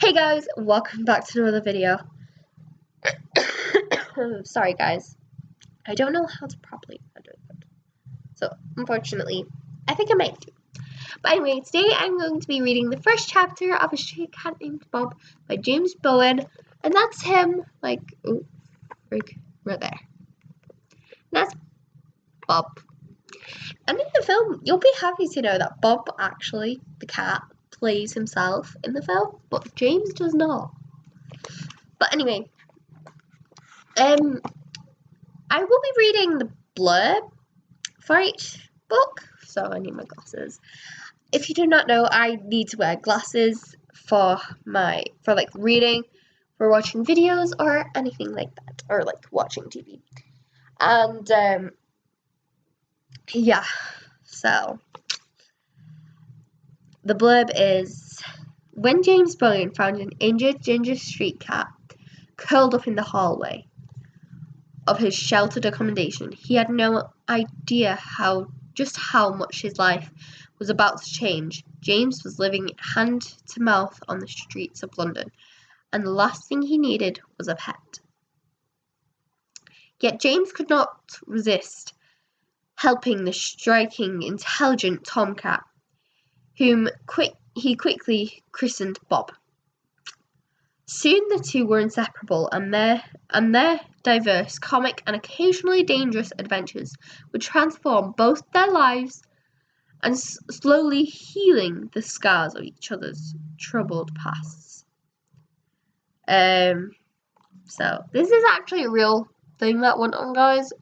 Hey guys, welcome back to another video. Sorry guys, I don't know how to properly do it. So unfortunately, I think I might do. But anyway, today I'm going to be reading the first chapter of A Stray Cat Named Bob by James Bowen. And that's him, like, right there. And that's Bob. And in the film, you'll be happy to know that Bob actually, the cat, plays himself in the film, but James does not. But anyway, I will be reading the blurb for each book, so I need my glasses. If you do not know, I need to wear glasses for reading, for watching videos, or anything like that, or like watching TV. And yeah, so the blurb is: when James Bowen found an injured ginger street cat curled up in the hallway of his sheltered accommodation, he had no idea just how much his life was about to change. James was living hand to mouth on the streets of London, and the last thing he needed was a pet. Yet James could not resist helping the striking, intelligent tomcat, whom he quickly christened Bob. Soon the two were inseparable, and their diverse, comic, and occasionally dangerous adventures would transform both their lives and slowly healing the scars of each other's troubled pasts. So this is actually a real thing that went on, guys.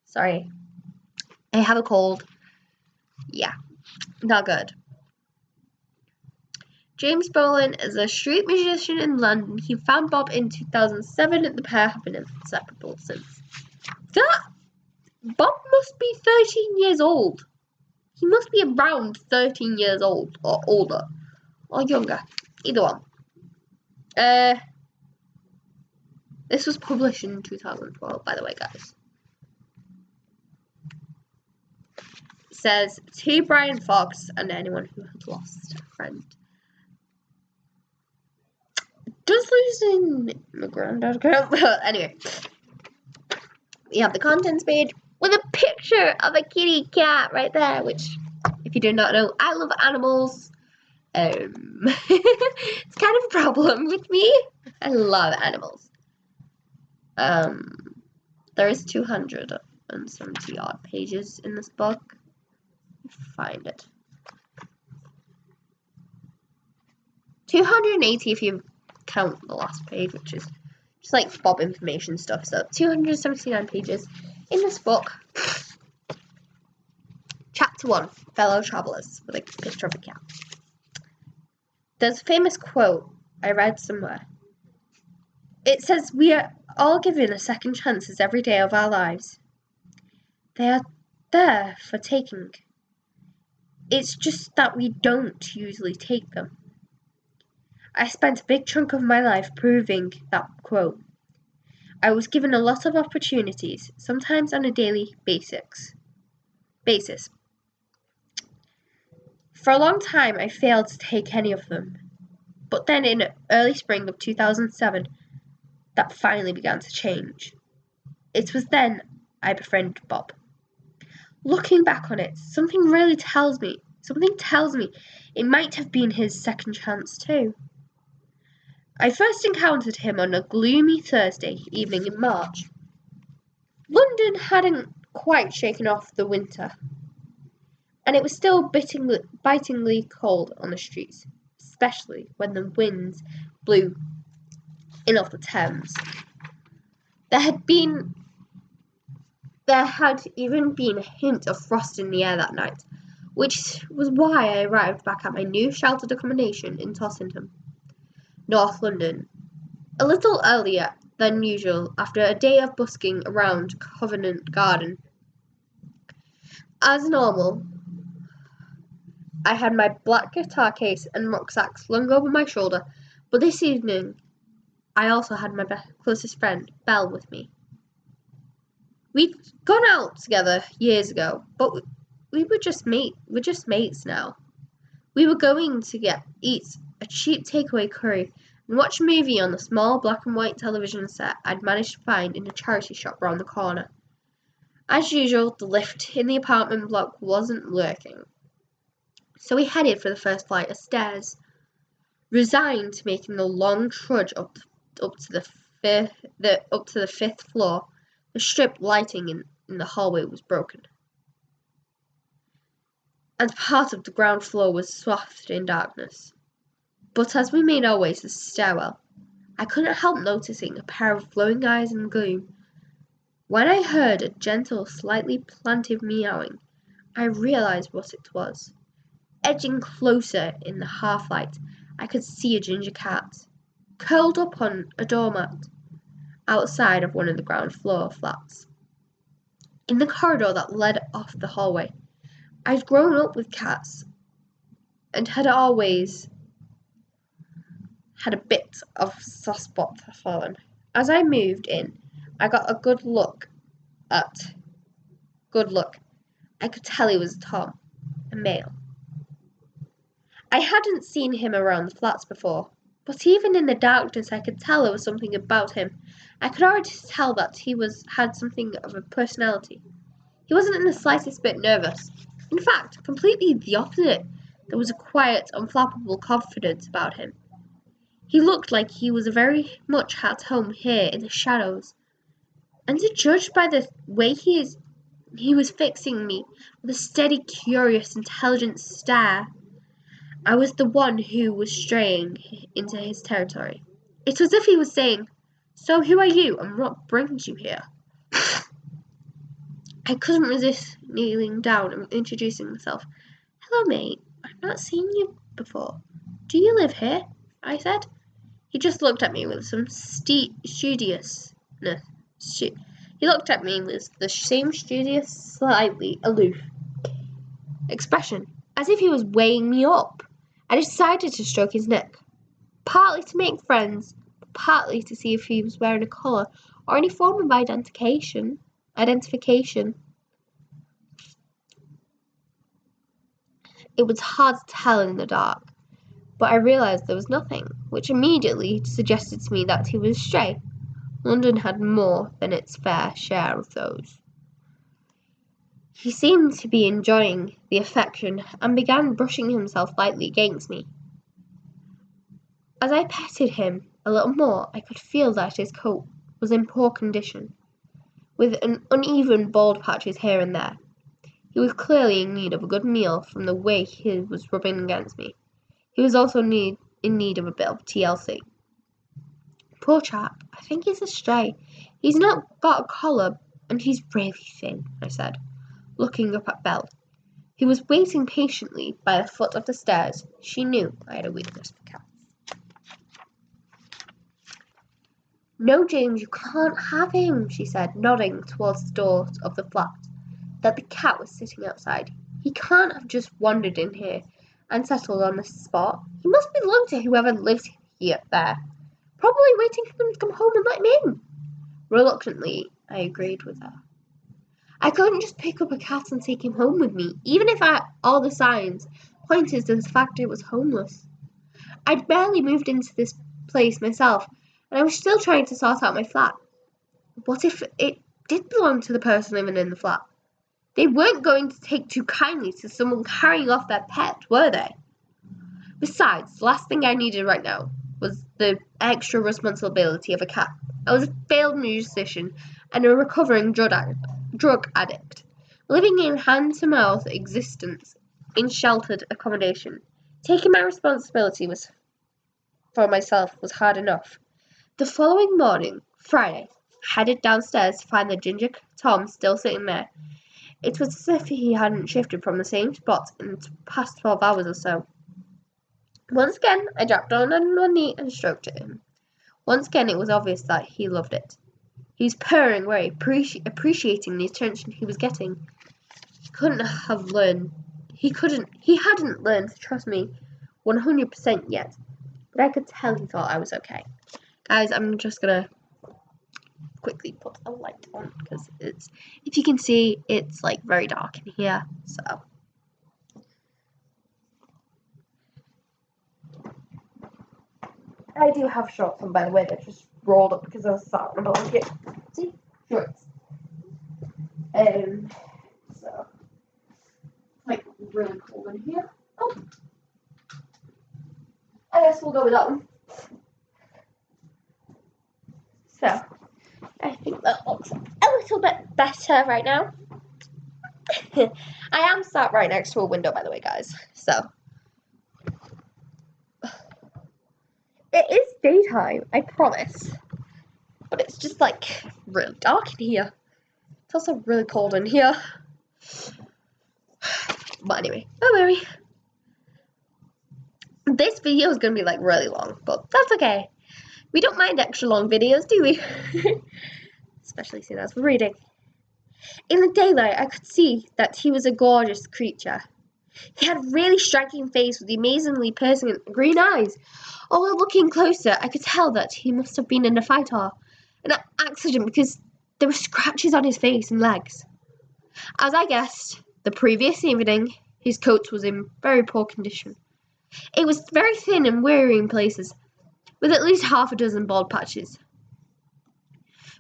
Sorry, I have a cold. Yeah, not good. James Bowen is a street musician in London. He found Bob in 2007, and the pair have been inseparable since. Bob must be 13 years old. He must be around 13 years old, or older, or younger. Either one. This was published in 2012, by the way, guys. It says, to Brian Fox and anyone who had lost a friend. Does losing my granddad count? But anyway, we have the contents page with a picture of a kitty cat right there, which, if you do not know, I love animals. It's kind of a problem with me. I love animals. There is 270 odd pages in this book. Find it. 280 if you count the last page, which is just like Bob information stuff. So 279 pages in this book. Chapter 1, Fellow Travelers, with a picture of a cat. There's a famous quote I read somewhere. It says, we are all given a second chances every day of our lives. They are there for taking. It's just that we don't usually take them. I spent a big chunk of my life proving that quote. I was given a lot of opportunities, sometimes on a daily basis. For a long time, I failed to take any of them. But then in early spring of 2007, that finally began to change. It was then I befriended Bob. Looking back on it, something tells me it might have been his second chance too. I first encountered him on a gloomy Thursday evening in March. London hadn't quite shaken off the winter, and it was still bitingly cold on the streets, especially when the winds blew in off the Thames. There had even been a hint of frost in the air that night, which was why I arrived back at my new sheltered accommodation in Tossingham, North London, a little earlier than usual after a day of busking around Covent Garden. As normal, I had my black guitar case and rucksack slung over my shoulder, but this evening I also had my closest friend, Belle, with me. We'd gone out together years ago, but we're just mates now. We were going to eat a cheap takeaway curry and watch a movie on the small black and white television set I'd managed to find in a charity shop round the corner. As usual, the lift in the apartment block wasn't working, so we headed for the first flight of stairs. Resigned to making the long trudge up to the fifth floor, the strip lighting in the hallway was broken, and part of the ground floor was swathed in darkness. But as we made our way to the stairwell, I couldn't help noticing a pair of glowing eyes in the gloom. When I heard a gentle, slightly plaintive meowing, I realized what it was. Edging closer in the half-light, I could see a ginger cat, curled up on a doormat, outside of one of the ground floor flats. In the corridor that led off the hallway, I'd grown up with cats, and had always had a bit of soft spot for them. As I moved in, I got a good look. I could tell he was a Tom, a male. I hadn't seen him around the flats before, but even in the darkness I could tell there was something about him. I could already tell that he had something of a personality. He wasn't in the slightest bit nervous. In fact, completely the opposite. There was a quiet, unflappable confidence about him. He looked like he was very much at home here in the shadows. And to judge by the way he was fixing me with a steady, curious, intelligent stare, I was the one who was straying into his territory. It was as if he was saying, "So who are you, and what brings you here?" I couldn't resist kneeling down and introducing myself. "Hello, mate. I've not seen you before. Do you live here?" I said. He just looked at me with some studiousness. He looked at me with the same studious, slightly aloof expression, as if he was weighing me up. I decided to stroke his neck, partly to make friends, partly to see if he was wearing a collar or any form of identification. It was hard to tell in the dark, but I realised there was nothing, which immediately suggested to me that he was stray. London had more than its fair share of those. He seemed to be enjoying the affection and began brushing himself lightly against me. As I petted him a little more, I could feel that his coat was in poor condition, with uneven bald patches here and there. He was clearly in need of a good meal from the way he was rubbing against me. He was also in need of a bit of TLC. "Poor chap, I think he's a stray. He's not got a collar, and he's really thin," I said, looking up at Belle, who was waiting patiently by the foot of the stairs. She knew I had a weakness for cats. "No, James, you can't have him," she said, nodding towards the door of the flat that the cat was sitting outside. "He can't have just wandered in here and settled on this spot. He must belong to whoever lives there. Probably waiting for them to come home and let him in." Reluctantly, I agreed with her. I couldn't just pick up a cat and take him home with me, even if all the signs pointed to the fact it was homeless. I'd barely moved into this place myself, and I was still trying to sort out my flat. What if it did belong to the person living in the flat? They weren't going to take too kindly to someone carrying off their pet, were they? Besides, the last thing I needed right now was the extra responsibility of a cat. I was a failed musician and a recovering drug addict, living in hand-to-mouth existence in sheltered accommodation. Taking my responsibility for myself was hard enough. The following morning, Friday, I headed downstairs to find the ginger Tom still sitting there. It was as if he hadn't shifted from the same spot in the past 12 hours or so. Once again, I dropped down on one knee and stroked at him. Once again, it was obvious that he loved it. He was purring away, appreciating the attention he was getting. He hadn't learned to trust me 100% yet, but I could tell he thought I was okay. Guys, I'm just gonna quickly put a light on because if you can see, it's like very dark in here, so. I do have shorts on, by the way, that just rolled up because I was sat on a blanket. See? Shorts. So, like, really cool in here. Oh. I guess we'll go with that one. So, I think that looks a little bit better right now. I am sat right next to a window, by the way, guys. So, it is daytime, I promise. But it's just, like, really dark in here. It's also really cold in here. But anyway, don't worry. This video is going to be, like, really long, but that's okay. We don't mind extra long videos, do we? Especially seeing as we're reading. In the daylight, I could see that he was a gorgeous creature. He had a really striking face with amazingly piercing green eyes. Although looking closer, I could tell that he must have been in a fight or an accident because there were scratches on his face and legs. As I guessed, the previous evening, his coat was in very poor condition. It was very thin and weary in places, with at least half a dozen bald patches.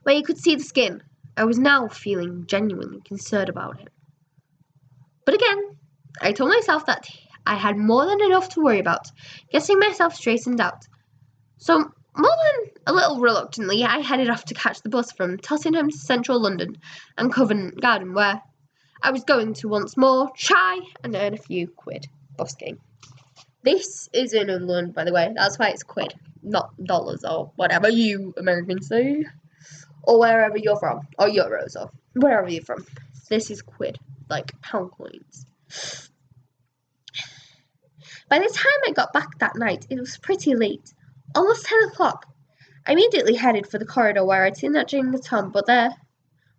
Where you could see the skin, I was now feeling genuinely concerned about him. But again, I told myself that I had more than enough to worry about, getting myself straightened out. So, more than a little reluctantly, I headed off to catch the bus from Tottenham to central London and Covent Garden, where I was going to once more try and earn a few quid busking. This is in England, by the way. That's why it's quid, not dollars or whatever you Americans say. Or wherever you're from, or euros, or wherever you're from. This is quid, like pound coins. By the time I got back that night, it was pretty late, almost 10 o'clock. I immediately headed for the corridor where I'd seen that Jing Tom, but there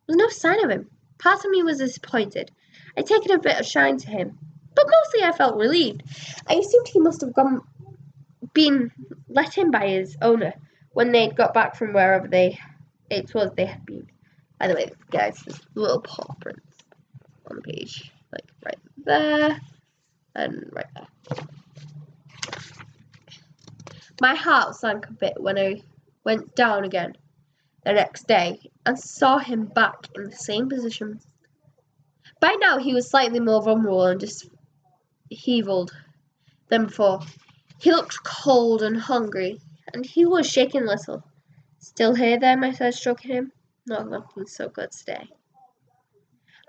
was no sign of him. Part of me was disappointed. I'd taken a bit of shine to him, but mostly I felt relieved. I assumed he must have been let in by his owner when they'd got back from wherever they had been. By the way, guys, there's little paw prints on the page, like right there and right there. My heart sank a bit when I went down again the next day and saw him back in the same position. By now he was slightly more vulnerable and disheveled than before. He looked cold and hungry, and he was shaking a little. Still here then, I said, stroking him. Not looking so good today.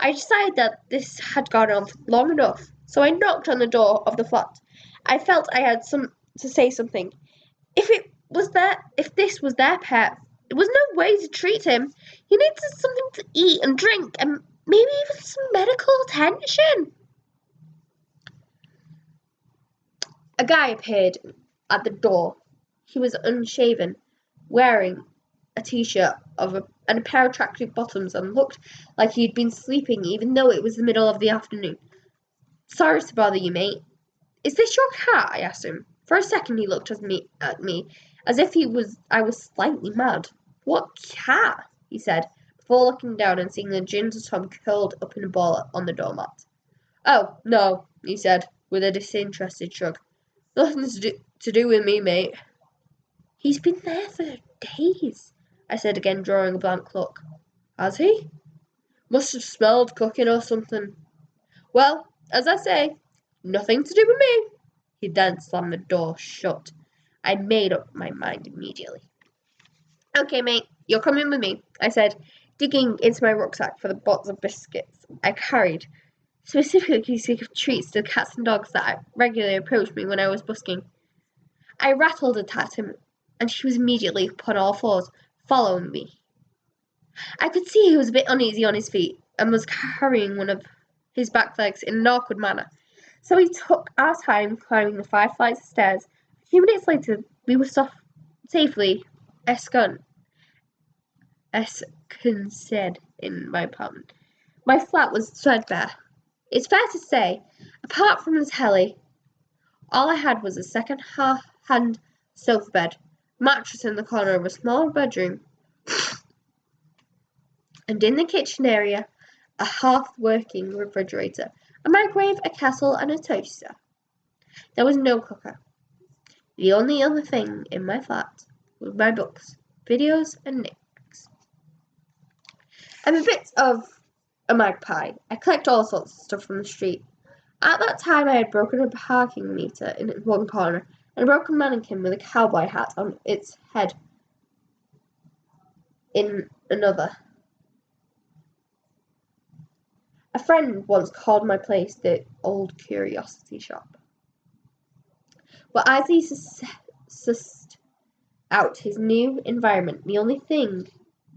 I decided that this had gone on long enough, so I knocked on the door of the flat. I felt I had to say something. If this was their pet, there was no way to treat him. He needed something to eat and drink, and maybe even some medical attention. A guy appeared at the door. He was unshaven, wearing a t-shirt and a pair of tracksuit bottoms, and looked like he'd been sleeping even though it was the middle of the afternoon. Sorry to bother you, mate. Is this your cat? I asked him. For a second he looked at me as if I was slightly mad. What cat? He said, before looking down and seeing the ginger Tom curled up in a ball on the doormat. Oh, no, he said, with a disinterested shrug. Nothing to do with me, mate. He's been there for days, I said again, drawing a blank look. Has he? Must have smelled cooking or something. Well, as I say, nothing to do with me. He then slammed the door shut. I made up my mind immediately. Okay, mate, you're coming with me, I said, digging into my rucksack for the box of biscuits I carried, specifically to give treats to the cats and dogs that regularly approached me when I was busking. I rattled at him, and he was immediately upon all fours, following me. I could see he was a bit uneasy on his feet, and was carrying one of his back legs in an awkward manner. So we took our time climbing the 5 flights of stairs. A few minutes later, we were safely ensconced in my apartment. My flat was threadbare. It's fair to say, apart from the telly, all I had was a second-hand sofa bed, mattress in the corner of a small bedroom, and in the kitchen area, a half-working refrigerator, a microwave, a kettle, and a toaster. There was no cooker. The only other thing in my flat was my books, videos, and knickknacks. I'm a bit of a magpie. I collect all sorts of stuff from the street. At that time, I had broken a parking meter in one corner and a broken mannequin with a cowboy hat on its head in another. A friend once called my place the Old Curiosity Shop. Well, as he sussed out his new environment, the only thing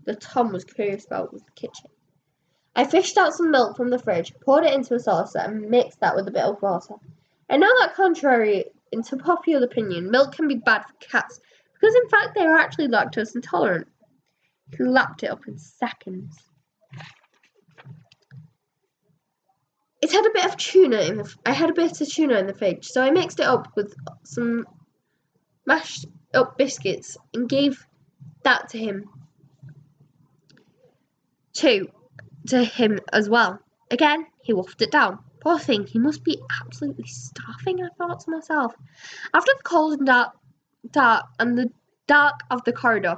that Tom was curious about was the kitchen. I fished out some milk from the fridge, poured it into a saucer, and mixed that with a bit of water. I know that contrary to popular opinion, milk can be bad for cats, because in fact they are actually lactose intolerant. He lapped it up in seconds. I had a bit of tuna in the fridge, so I mixed it up with some mashed up biscuits and gave that to him as well. Again, he wolfed it down. Poor thing, he must be absolutely starving, I thought to myself. After the cold and dark of the corridor,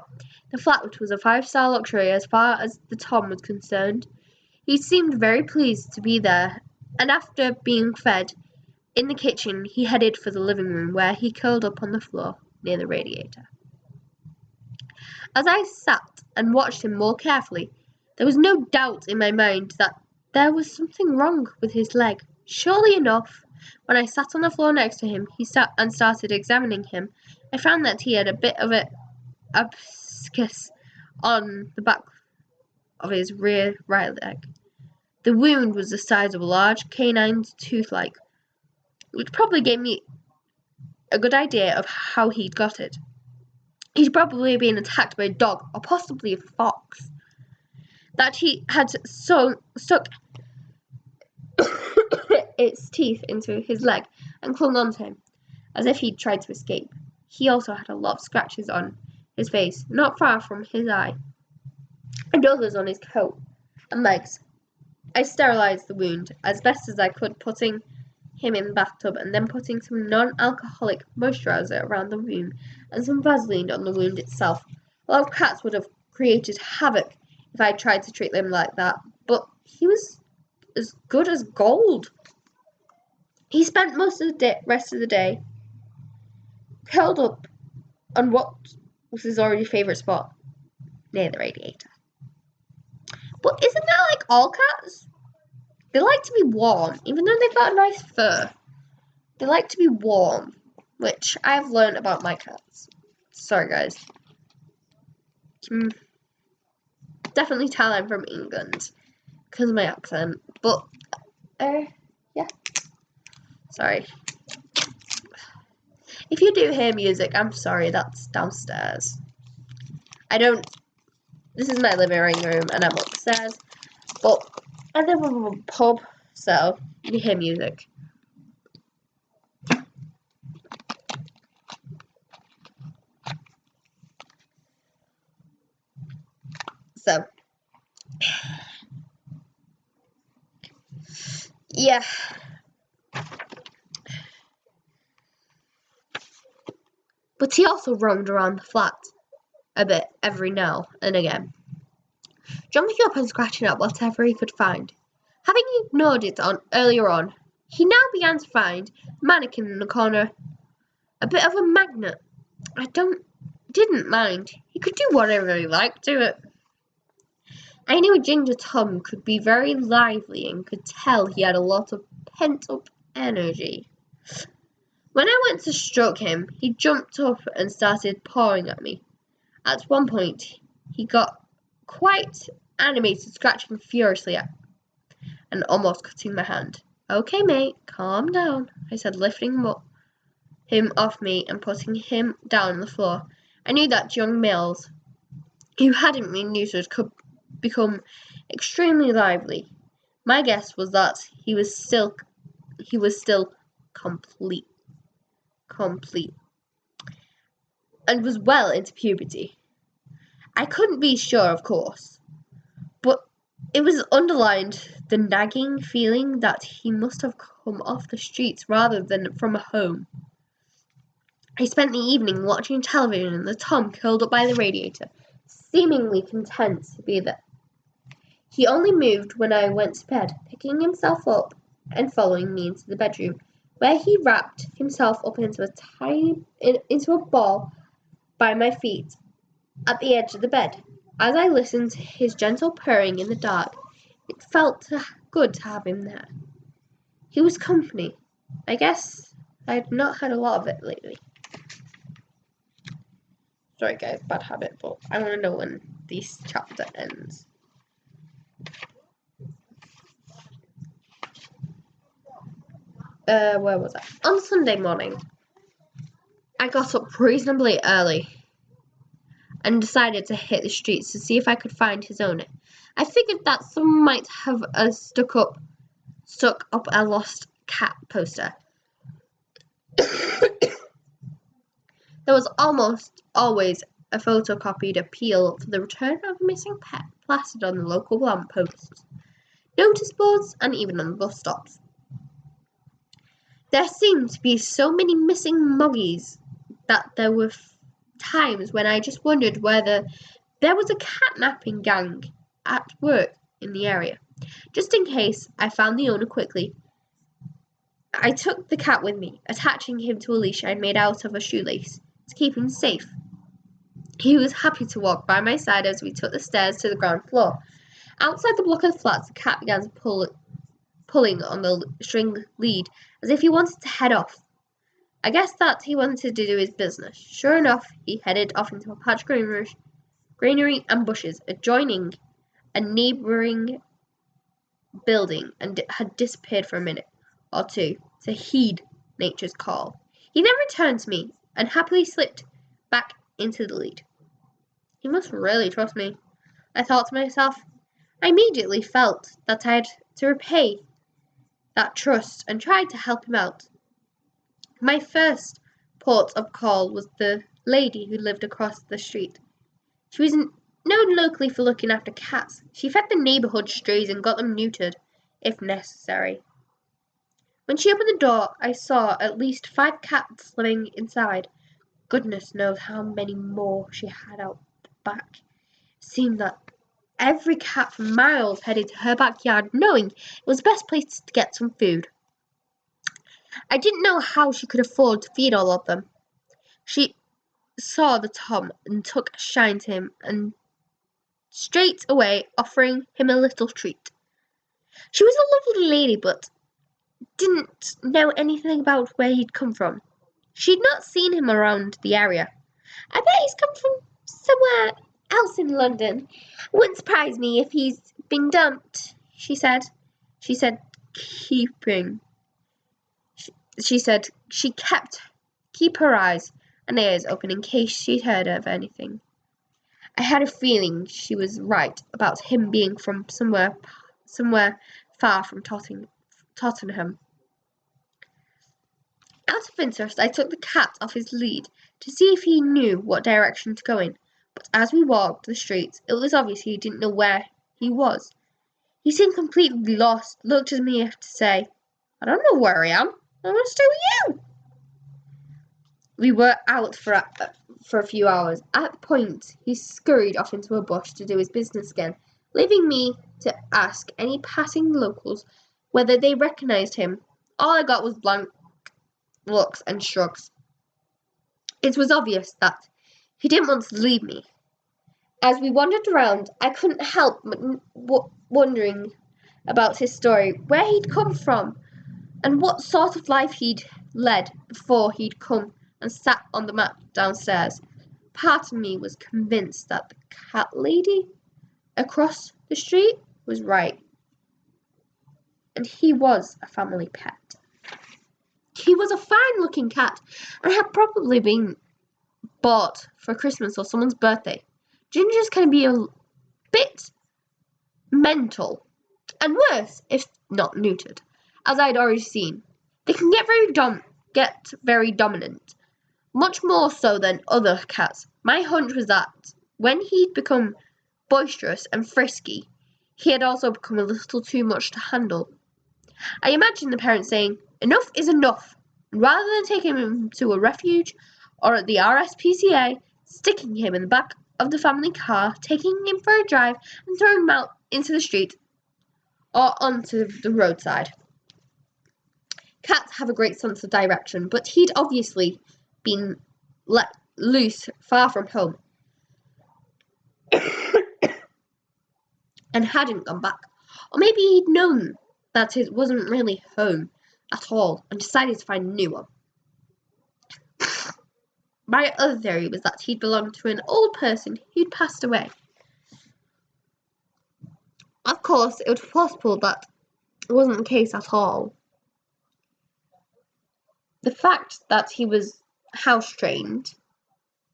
the flat was a 5-star luxury as far as the Tom was concerned. He seemed very pleased to be there, and after being fed in the kitchen, he headed for the living room, where he curled up on the floor near the radiator. As I sat and watched him more carefully, there was no doubt in my mind that there was something wrong with his leg. Surely enough, when I sat on the floor next to him, he sat and started examining him. I found that he had a bit of an abscess on the back of his rear right leg. The wound was the size of a large canine's tooth-like, which probably gave me a good idea of how he'd got it. He'd probably been attacked by a dog, or possibly a fox. That he had stuck its teeth into his leg and clung onto him, as if he'd tried to escape. He also had a lot of scratches on his face, not far from his eye, and others on his coat and legs. I sterilized the wound as best as I could, putting him in the bathtub and then putting some non-alcoholic moisturizer around the room and some Vaseline on the wound itself. A lot of cats would have created havoc if I tried to treat them like that, but he was as good as gold. He spent most of the rest of the day curled up on what was his already favourite spot, near the radiator. But isn't that like all cats? They like to be warm, even though they've got a nice fur. They like to be warm, which I've learned about my cats. Sorry, guys. Definitely tell I'm from England because of my accent, but yeah. Sorry. If you do hear music, I'm sorry, that's downstairs. This is my living room and I'm upstairs, but I live in a pub, so you hear music. So, yeah. But he also roamed around the flat a bit every now and again, jumping up and scratching at whatever he could find. Having ignored it earlier on, he now began to find a mannequin in the corner a bit of a magnet. I didn't mind. He could do whatever he liked to it. I knew Ginger Tom could be very lively and could tell he had a lot of pent-up energy. When I went to stroke him, he jumped up and started pawing at me. At one point, he got quite animated, scratching furiously at and almost cutting my hand. "Okay, mate, calm down," I said, lifting him off me and putting him down on the floor. I knew that young males who hadn't been neutered could become extremely lively. My guess was that he was still complete, and was well into puberty. I couldn't be sure, of course, but it was underlined the nagging feeling that he must have come off the streets rather than from a home. I spent the evening watching television and the Tom curled up by the radiator, seemingly content to be there. He only moved when I went to bed, picking himself up and following me into the bedroom, where he wrapped himself up into a ball by my feet at the edge of the bed. As I listened to his gentle purring in the dark, it felt good to have him there. He was company. I guess I'd not had a lot of it lately. Sorry guys, bad habit, but I want to know when this chapter ends. Where was I? On Sunday morning, I got up reasonably early and decided to hit the streets to see if I could find his owner. I figured that someone might have stuck up a lost cat poster. There was almost always a photocopied appeal for the return of a missing pet plastered on the local lampposts, notice boards, and even on the bus stops. There seemed to be so many missing moggies that there were times when I just wondered whether there was a catnapping gang at work in the area. Just in case I found the owner quickly, I took the cat with me, attaching him to a leash I'd made out of a shoelace to keep him safe. He was happy to walk by my side as we took the stairs to the ground floor. Outside the block of flats, the cat began pulling on the string lead as if he wanted to head off. I guess that he wanted to do his business. Sure enough, he headed off into a patch of greenery and bushes adjoining a neighbouring building and had disappeared for a minute or two to heed nature's call. He then returned to me and happily slipped back into the lead. He must really trust me, I thought to myself. I immediately felt that I had to repay that trust and tried to help him out. My first port of call was the lady who lived across the street. She was known locally for looking after cats. She fed the neighbourhood strays and got them neutered, if necessary. When she opened the door, I saw at least 5 cats living inside. Goodness knows how many more she had out the back. It seemed that every cat for miles headed to her backyard, knowing it was the best place to get some food. I didn't know how she could afford to feed all of them. She saw the Tom and took a shine to him, and straight away offering him a little treat. She was a lovely lady, but didn't know anything about where he'd come from. She'd not seen him around the area. I bet he's come from somewhere else in London. Wouldn't surprise me if he's been dumped, she said. She keep her eyes and ears open in case she'd heard of anything. I had a feeling she was right about him being from somewhere far from Tottenham. Out of interest, I took the cat off his lead to see if he knew what direction to go in, but as we walked the streets, it was obvious he didn't know where he was. He seemed completely lost, looked at me to say, I don't know where I am. I want to stay with you. We were out for a few hours. At the point, he scurried off into a bush to do his business again, leaving me to ask any passing locals whether they recognised him. All I got was blank looks and shrugs. It was obvious that he didn't want to leave me. As we wandered around, I couldn't help but wondering about his story, where he'd come from, and what sort of life he'd led before he'd come and sat on the mat downstairs. Part of me was convinced that the cat lady across the street was right, and he was a family pet. He was a fine-looking cat and had probably been bought for Christmas or someone's birthday. Gingers can be a bit mental, and worse if not neutered, as I'd already seen. They can get very dominant, much more so than other cats. My hunch was that when he'd become boisterous and frisky, he had also become a little too much to handle. I imagined the parents saying, enough is enough, and rather than taking him to a refuge or the RSPCA, sticking him in the back of the family car, taking him for a drive, and throwing him out into the street or onto the roadside. Cats have a great sense of direction, but he'd obviously been let loose far from home and hadn't gone back. Or maybe he'd known that it wasn't really home at all and decided to find a new one. My other theory was that he'd belonged to an old person who'd passed away. Of course, it was possible that it wasn't the case at all. The fact that he was house-trained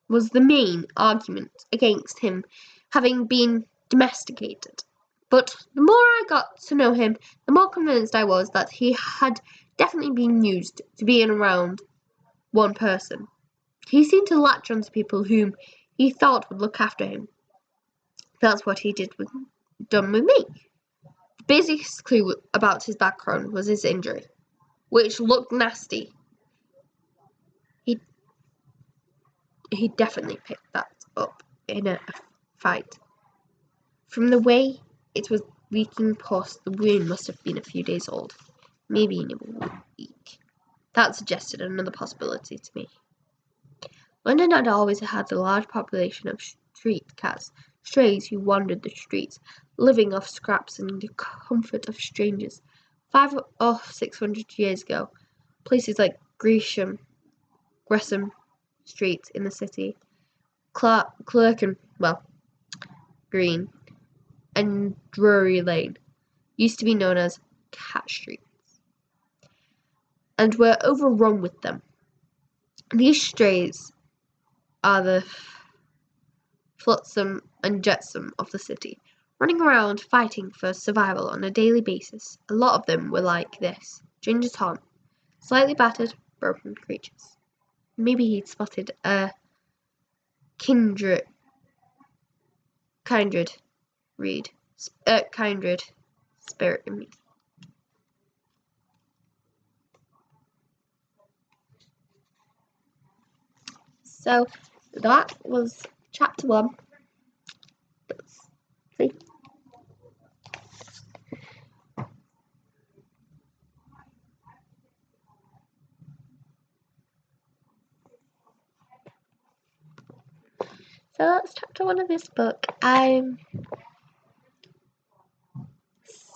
was the main argument against him having been domesticated. But the more I got to know him, the more convinced I was that he had definitely been used to being around one person. He seemed to latch onto people whom he thought would look after him. That's what he done with me. The biggest clue about his background was his injury, which looked nasty. He definitely picked that up in a fight. From the way it was leaking pus, the wound must have been a few days old, maybe in a week. That suggested another possibility to me. London had always had a large population of street cats, strays who wandered the streets, living off scraps and the comfort of strangers. 500 or 600 years ago, places like Gresham Street in the city, Green, and Drury Lane used to be known as cat streets, and were overrun with them. These strays are the flotsam and jetsam of the city, running around fighting for survival on a daily basis. A lot of them were like this: Ginger Tom, slightly battered, broken creatures. Maybe he'd spotted a kindred spirit in me. So that was chapter 1. Let's see. So that's chapter 1 of this book.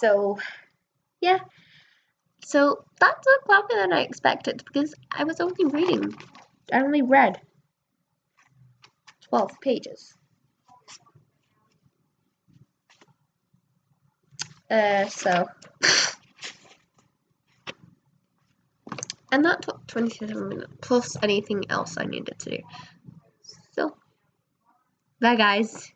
So that took longer than I expected because I only read 12 pages. And that took 27 minutes plus anything else I needed to do. So, bye guys.